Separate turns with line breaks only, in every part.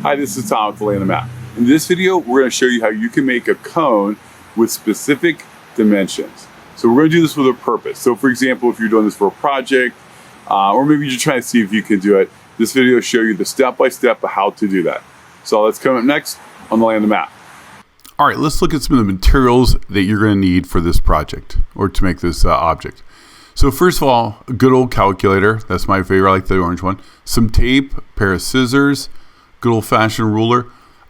Hi, this is Tom with the Lay on the Map. In this video, we're going to show you how you can make a cone with specific dimensions. So we're going to do this with a purpose. So for example, if you're doing this for a project, or maybe you're trying to see if you can do it, this video will show you the step-by-step of how to do that. So let's come up next on the Lay on the Map.
All right, let's look at some of the materials that you're going to need for this project or to make this object. So first of all, a good old calculator. That's my favorite. I like the orange one. Some tape, a pair of scissors, good old-fashioned ruler,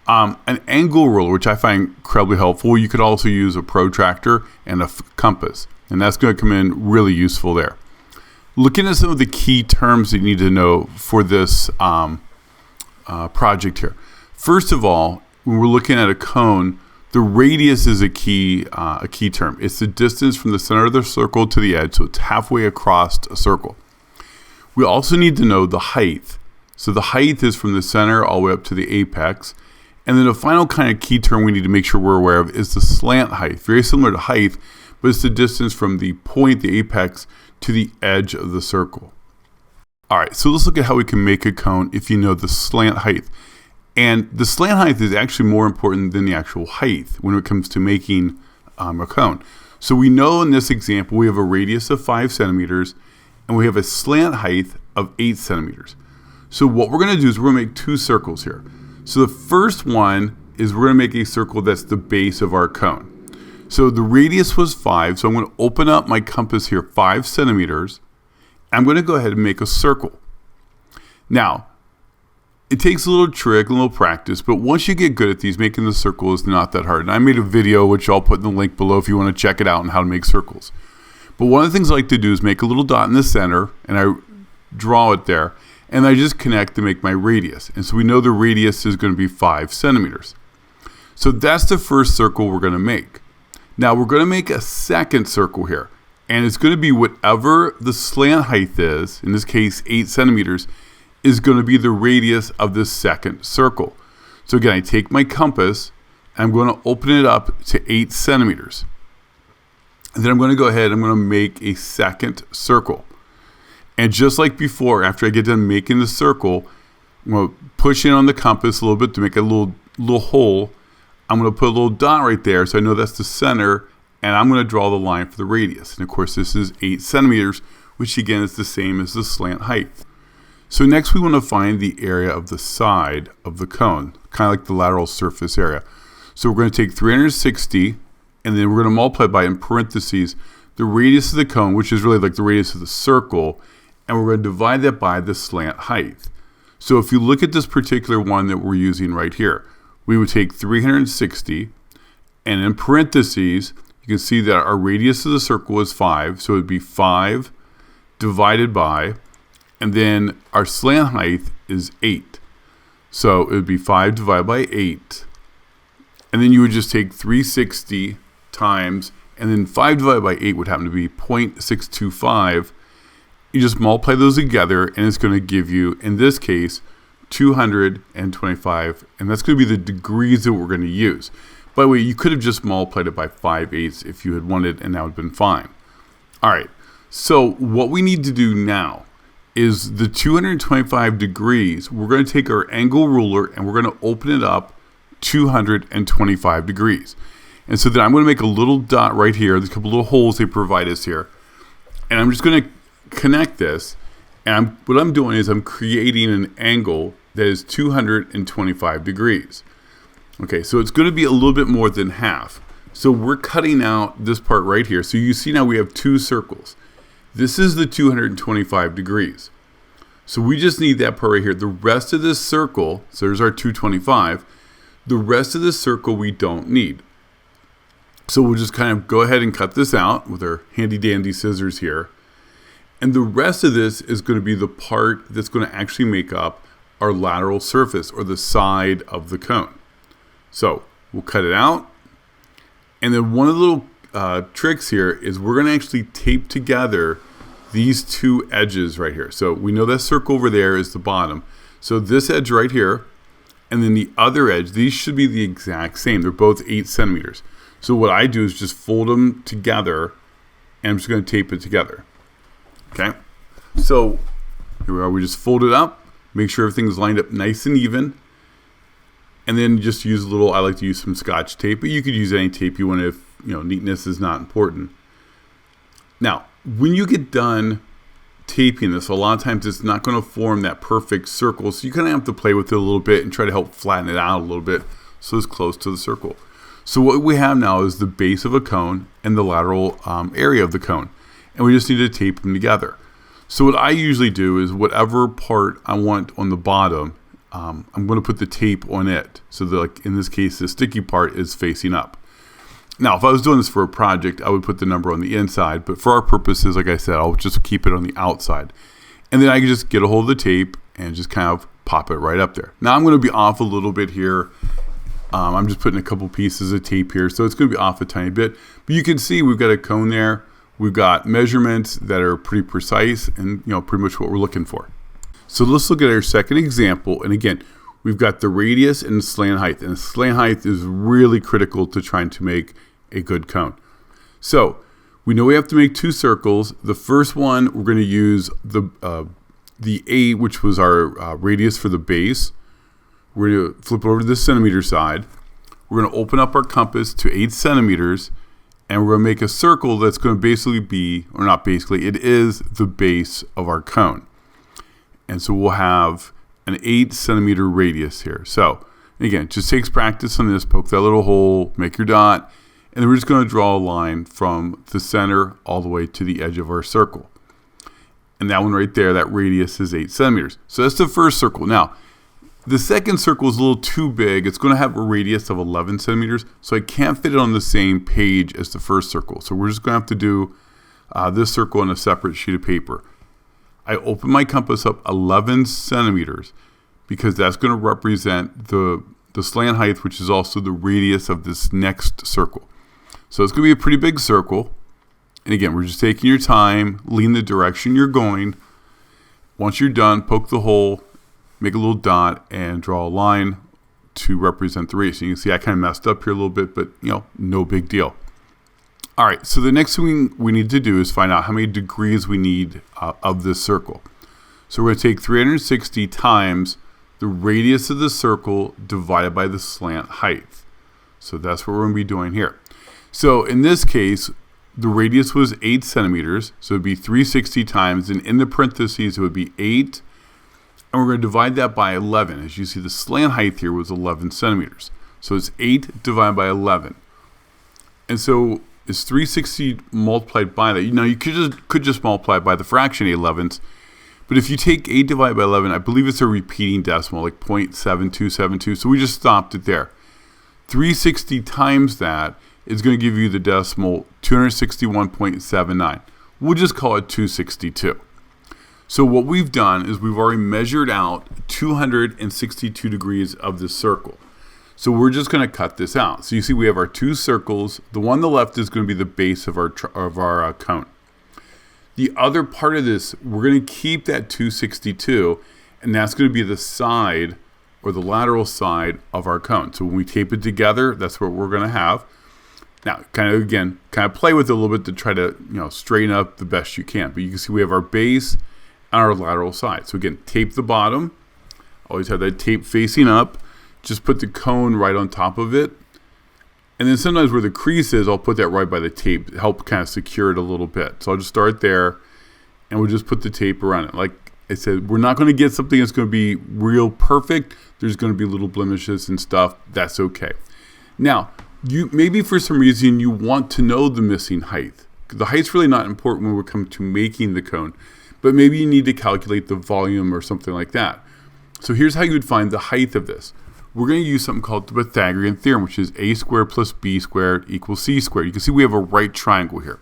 an angle ruler, which I find incredibly helpful. You could also use a protractor and a compass, and that's going to come in really useful there. Looking at some of the key terms that you need to know for this project here. First of all, when we're looking at a cone, the radius is a key term. It's the distance from the center of the circle to the edge, so it's halfway across a circle. We also need to know the height. So the height is from the center all the way up to the apex. And then the final kind of key term we need to make sure we're aware of is the slant height. Very similar to height, but it's the distance from the point, the apex, to the edge of the circle. All right, so let's look at how we can make a cone if you know the slant height. And the slant height is actually more important than the actual height when it comes to making a cone. So we know in this example we have a radius of 5 centimeters and we have a slant height of 8 centimeters. So what we're going to do is we're going to make two circles here. So the first one is we're going to make a circle that's the base of our cone. So the radius was 5, so I'm going to open up my compass here 5 centimeters. I'm going to go ahead and make a circle. Now, it takes a little trick, a little practice, but once you get good at these, making the circle is not that hard. And I made a video, which I'll put in the link below if you want to check it out on how to make circles. But one of the things I like to do is make a little dot in the center, and I draw it there, and I just connect to make my radius. And so we know the radius is going to be 5 centimeters. So that's the first circle we're going to make. Now we're going to make a second circle here, and it's going to be whatever the slant height is, in this case 8 centimeters, is going to be the radius of this second circle. So again, I take my compass, and I'm going to open it up to 8 centimeters. And then I'm going to go ahead, I'm going to make a second circle. And just like before, after I get done making the circle, I'm going to push in on the compass a little bit to make a little hole. I'm going to put a little dot right there so I know that's the center, and I'm going to draw the line for the radius. And of course, this is 8 centimeters, which again is the same as the slant height. So next we want to find the area of the side of the cone, kind of like the lateral surface area. So we're going to take 360, and then we're going to multiply by, in parentheses, the radius of the cone, which is really like the radius of the circle, and we're going to divide that by the slant height. So if you look at this particular one that we're using right here, we would take 360, and in parentheses, you can see that our radius of the circle is 5, so it would be 5 divided by, and then our slant height is 8. So it would be 5 divided by 8, and then you would just take 360 times, and then 5 divided by 8 would happen to be 0.625. You just multiply those together, and it's going to give you, in this case, 225, and that's going to be the degrees that we're going to use. By the way, you could have just multiplied it by 5/8 if you had wanted, and that would have been fine. All right, so what we need to do now is the 225 degrees, we're going to take our angle ruler, and we're going to open it up 225 degrees. And so then I'm going to make a little dot right here. There's a couple little holes they provide us here. And I'm just going to connect this, and what I'm doing is I'm creating an angle that is 225 degrees. Okay, so it's going to be a little bit more than half. So we're cutting out this part right here. So you see now we have two circles. This is the 225 degrees. So we just need that part right here. The rest of this circle, so there's our 225, the rest of this circle we don't need. So we'll just kind of go ahead and cut this out with our handy dandy scissors here. And the rest of this is going to be the part that's going to actually make up our lateral surface, or the side of the cone. So we'll cut it out. And then one of the little tricks here is we're going to actually tape together these two edges right here. So we know that circle over there is the bottom. So this edge right here, and then the other edge, these should be the exact same. They're both 8 centimeters. So what I do is just fold them together, and I'm just going to tape it together. Okay, so here we are. We just fold it up, make sure everything's lined up nice and even, And then just use a little, I like to use some Scotch tape, but you could use any tape you want if, neatness is not important. Now, when you get done taping this, a lot of times it's not going to form that perfect circle, so you kind of have to play with it a little bit and try to help flatten it out a little bit so it's close to the circle. So what we have now is the base of a cone and the lateral area of the cone, and we just need to tape them together. So what I usually do is whatever part I want on the bottom, I'm going to put the tape on it. So that, like in this case, the sticky part is facing up. Now, if I was doing this for a project, I would put the number on the inside, but for our purposes, like I said, I'll just keep it on the outside. And then I can just get a hold of the tape and just kind of pop it right up there. Now I'm going to be off a little bit here. I'm just putting a couple pieces of tape here, so it's going to be off a tiny bit. But you can see we've got a cone there. We've got measurements that are pretty precise and pretty much what we're looking for. So let's look at our second example. And again, we've got the radius and the slant height. And the slant height is really critical to trying to make a good cone. So we know we have to make two circles. The first one, we're going to use the 8, which was our radius for the base. We're going to flip it over to the centimeter side. We're going to open up our compass to 8 centimeters. And we're going to make a circle that's going to basically be, or not basically, it is the base of our cone. And so we'll have an 8 centimeter radius here. So again, it just takes practice on this. Poke that little hole, make your dot, and then we're just going to draw a line from the center all the way to the edge of our circle. And that one right there, that radius is 8 centimeters. So that's the first circle. Now, the second circle is a little too big. It's going to have a radius of 11 centimeters, so I can't fit it on the same page as the first circle. So we're just going to have to do this circle on a separate sheet of paper. I open my compass up 11 centimeters because that's going to represent the slant height, which is also the radius of this next circle. So it's going to be a pretty big circle. And again, we're just taking your time, lean the direction you're going. Once you're done, poke the hole, make a little dot, and draw a line to represent the radius. And you can see I kind of messed up here a little bit, but no big deal. All right, so the next thing we need to do is find out how many degrees we need of this circle. So we're going to take 360 times the radius of the circle divided by the slant height. So that's what we're going to be doing here. So in this case, the radius was 8 centimeters, so it would be 360 times, and in the parentheses it would be 8, and we're going to divide that by 11. As you see, the slant height here was 11 centimeters. So it's 8 divided by 11. And so it's 360 multiplied by that. You could just multiply by the fraction 8/11ths. But if you take 8 divided by 11, I believe it's a repeating decimal, like 0.7272. So we just stopped it there. 360 times that is going to give you the decimal 261.79. We'll just call it 262. So what we've done is we've already measured out 262 degrees of the circle. So we're just going to cut this out. So you see we have our two circles. The one on the left is going to be the base of our cone. The other part of this, we're going to keep that 262, and that's going to be the side or the lateral side of our cone. So when we tape it together, that's what we're going to have. Now, kind of play with it a little bit to try to straighten up the best you can. But you can see we have our base and our lateral side. So again, tape the bottom. Always have that tape facing up. Just put the cone right on top of it. And then sometimes where the crease is, I'll put that right by the tape to help kind of secure it a little bit. So I'll just start there, and we'll just put the tape around it. Like I said, we're not going to get something that's going to be real perfect. There's going to be little blemishes and stuff. That's okay. Now, maybe for some reason you want to know the missing height. The height's really not important when we come to making the cone, but maybe you need to calculate the volume or something like that. So here's how you would find the height of this. We're going to use something called the Pythagorean theorem, which is a squared plus b squared equals c squared. You can see we have a right triangle here.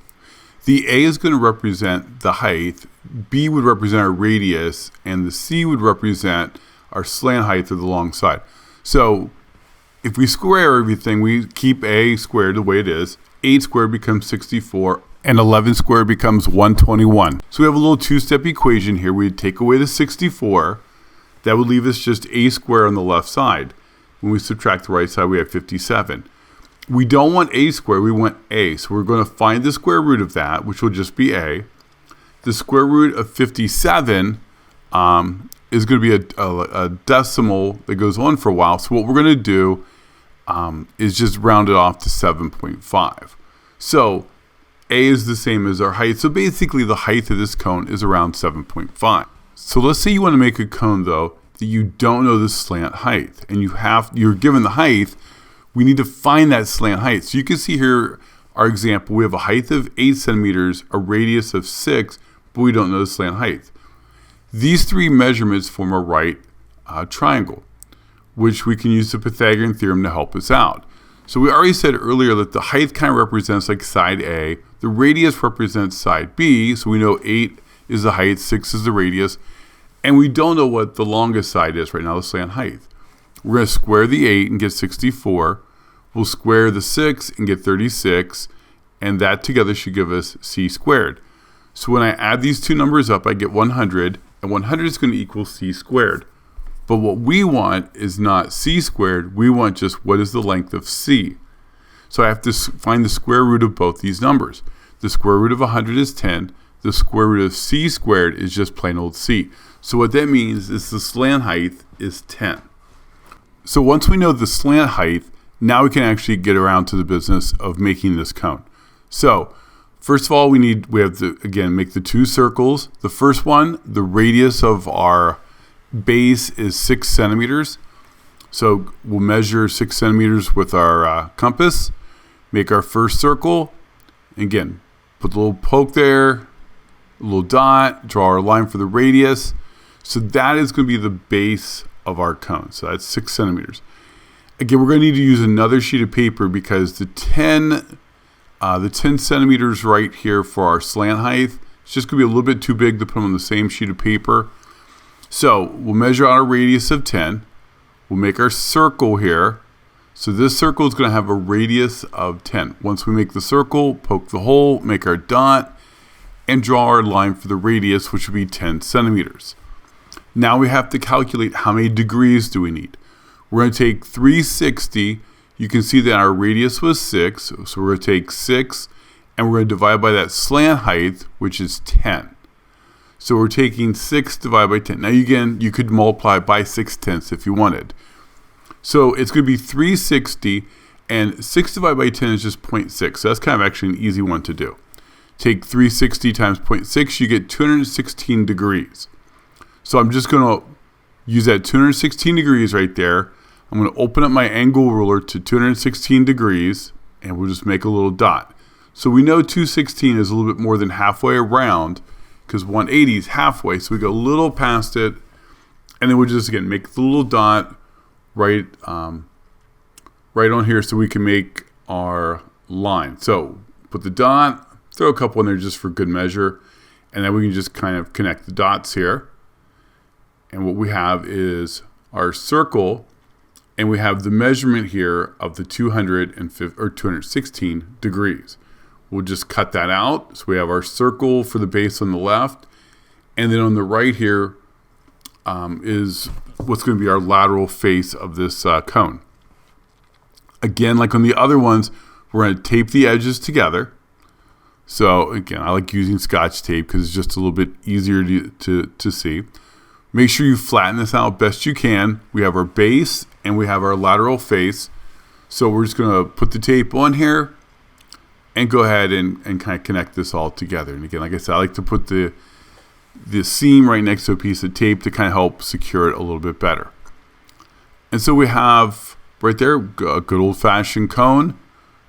The a is going to represent the height, b would represent our radius, and the c would represent our slant height of the long side. So if we square everything, we keep a squared the way it is. 8 squared becomes 64, and 11 squared becomes 121. So we have a little two-step equation here. We'd take away the 64. That would leave us just a squared on the left side. When we subtract the right side, we have 57. We don't want a squared, we want a. So we're going to find the square root of that, which will just be a. The square root of 57 is is going to be a decimal that goes on for a while. So what we're going to do is just round it off to 7.5. So A is the same as our height. So basically the height of this cone is around 7.5. So let's say you want to make a cone though that you don't know the slant height, and you're given the height. We need to find that slant height. So you can see here our example. We have a height of 8 centimeters, a radius of 6, but we don't know the slant height. These three measurements form a right triangle, which we can use the Pythagorean theorem to help us out. So we already said earlier that the height kind of represents like side A, the radius represents side B, so we know 8 is the height, 6 is the radius, and we don't know what the longest side is right now, the slant height. We're going to square the 8 and get 64. We'll square the 6 and get 36, and that together should give us c squared. So when I add these two numbers up, I get 100, and 100 is going to equal c squared. But what we want is not c squared, we want just what is the length of c. So I have to find the square root of both these numbers. The square root of 100 is 10, the square root of c squared is just plain old c. So what that means is the slant height is 10. So once we know the slant height, now we can actually get around to the business of making this cone. So first of all, we have to, again, make the two circles. The first one, the radius of our base is 6 centimeters. So we'll measure 6 centimeters with our compass, make our first circle. Again, put a little poke there, a little dot, draw our line for the radius. So that is going to be the base of our cone. So that's 6 centimeters. Again, we're going to need to use another sheet of paper because the 10 centimeters right here for our slant height, it's just going to be a little bit too big to put them on the same sheet of paper. So we'll measure out our radius of 10. We'll make our circle here. So this circle is going to have a radius of 10. Once we make the circle, poke the hole, make our dot, and draw our line for the radius, which would be 10 centimeters. Now we have to calculate how many degrees do we need. We're going to take 360. You can see that our radius was 6. So we're going to take 6 and we're going to divide by that slant height, which is 10. So we're taking 6 divided by 10. Now again, you could multiply by 6/10 if you wanted. So it's going to be 360, and 6 divided by 10 is just 0.6. So that's kind of actually an easy one to do. Take 360 times 0.6, you get 216 degrees. So I'm just going to use that 216 degrees right there. I'm going to open up my angle ruler to 216 degrees, and we'll just make a little dot. So we know 216 is a little bit more than halfway around, because 180 is halfway. So we go a little past it, and then we'll just, again, make the little dot right on here so we can make our line. So put the dot, throw a couple in there just for good measure, and then we can just kind of connect the dots here. And what we have is our circle, and we have the measurement here of the 216 degrees. We'll just cut that out. So we have our circle for the base on the left, and then on the right here is what's going to be our lateral face of this cone. Again, like on the other ones, we're going to tape the edges together. So again, I like using Scotch tape because it's just a little bit easier to see. Make sure you flatten this out best you can. We have our base and we have our lateral face. So we're just going to put the tape on here and go ahead and kind of connect this all together. And again, like I said, I like to put the seam right next to a piece of tape to kind of help secure it a little bit better. And so we have right there a good old-fashioned cone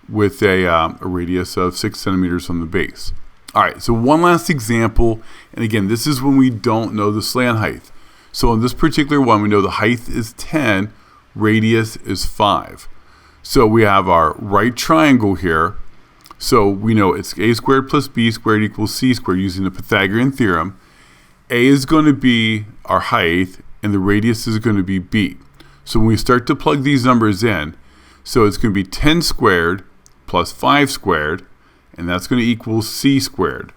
with a radius of 6 centimeters on the base. All right, so one last example, and again, this is when we don't know the slant height. So in this particular one, we know the height is 10, radius is 5. So we have our right triangle here. So we know it's a squared plus b squared equals c squared using the Pythagorean theorem. A is going to be our height, and the radius is going to be b. So when we start to plug these numbers in, so it's going to be 10 squared plus 5 squared, and that's going to equal c squared.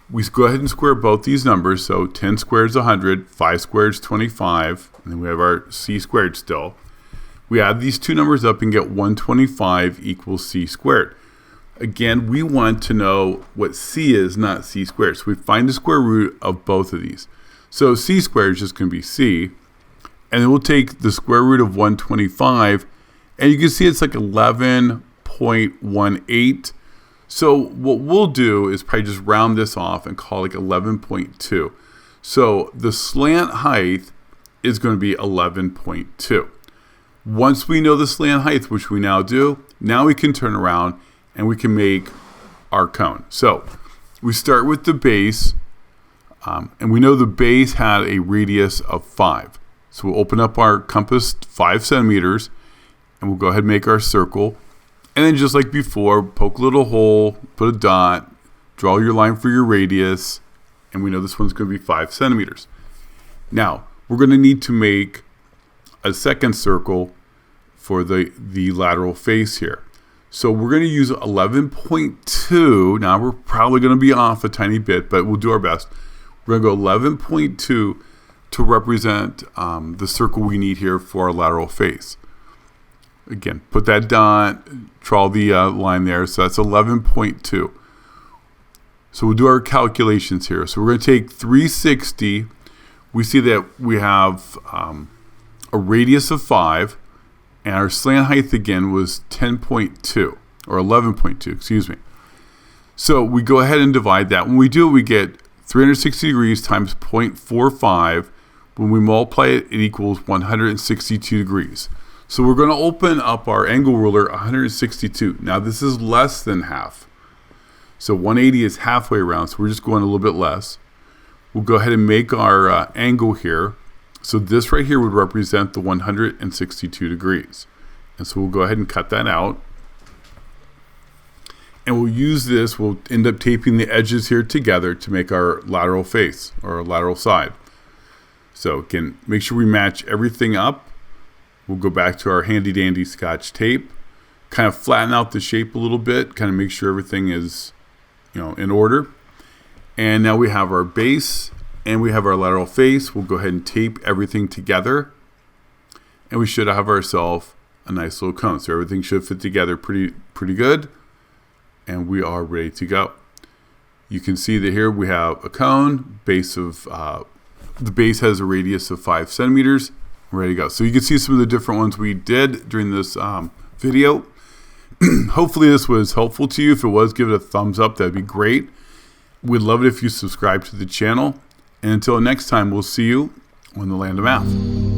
We go ahead and square both these numbers. So 10 squared is 100, 5 squared is 25, and then we have our c squared still. We add these two numbers up and get 125 equals c squared. Again, we want to know what c is, not c squared. So we find the square root of both of these. So c squared is just going to be c. And then we'll take the square root of 125. And you can see it's like 11.18. So what we'll do is probably just round this off and call it like 11.2. So the slant height is going to be 11.2. Once we know the slant height, which we now do, now we can turn around and we can make our cone. So we start with the base, and we know the base had a radius of 5. So we'll open up our compass 5 centimeters, and we'll go ahead and make our circle. And then just like before, poke a little hole, put a dot, draw your line for your radius, and we know this one's going to be 5 centimeters. Now, we're going to need to make a second circle for the lateral face here. So we're going to use 11.2. Now, we're probably going to be off a tiny bit, but we'll do our best. We're going to go 11.2 to represent the circle we need here for our lateral face. Again, put that dot, draw the line there. So that's 11.2. So we'll do our calculations here. So we're going to take 360. We see that we have a radius of 5, and our slant height again was 10.2 or 11.2, excuse me. So we go ahead and divide that. When we do it, we get 360 degrees times 0.45. When we multiply it, it equals 162 degrees. So we're going to open up our angle ruler 162. Now this is less than half. So 180 is halfway around, so we're just going a little bit less. We'll go ahead and make our angle here. So this right here would represent the 162 degrees. And so we'll go ahead and cut that out. And we'll use this, we'll end up taping the edges here together to make our lateral face or our lateral side. So again, make sure we match everything up. We'll go back to our handy dandy Scotch tape, kind of flatten out the shape a little bit, kind of make sure everything is, in order. And now we have our base and we have our lateral face. We'll go ahead and tape everything together, and we should have ourselves a nice little cone. So everything should fit together pretty good, and we are ready to go. You can see that here we have a cone. The base has a radius of 5 centimeters. We're ready to go. So you can see some of the different ones we did during this video. Hopefully this was helpful to you. If it was, give it a thumbs up. That'd be great. We'd love it if you subscribe to the channel. And until next time, we'll see you on the land of math.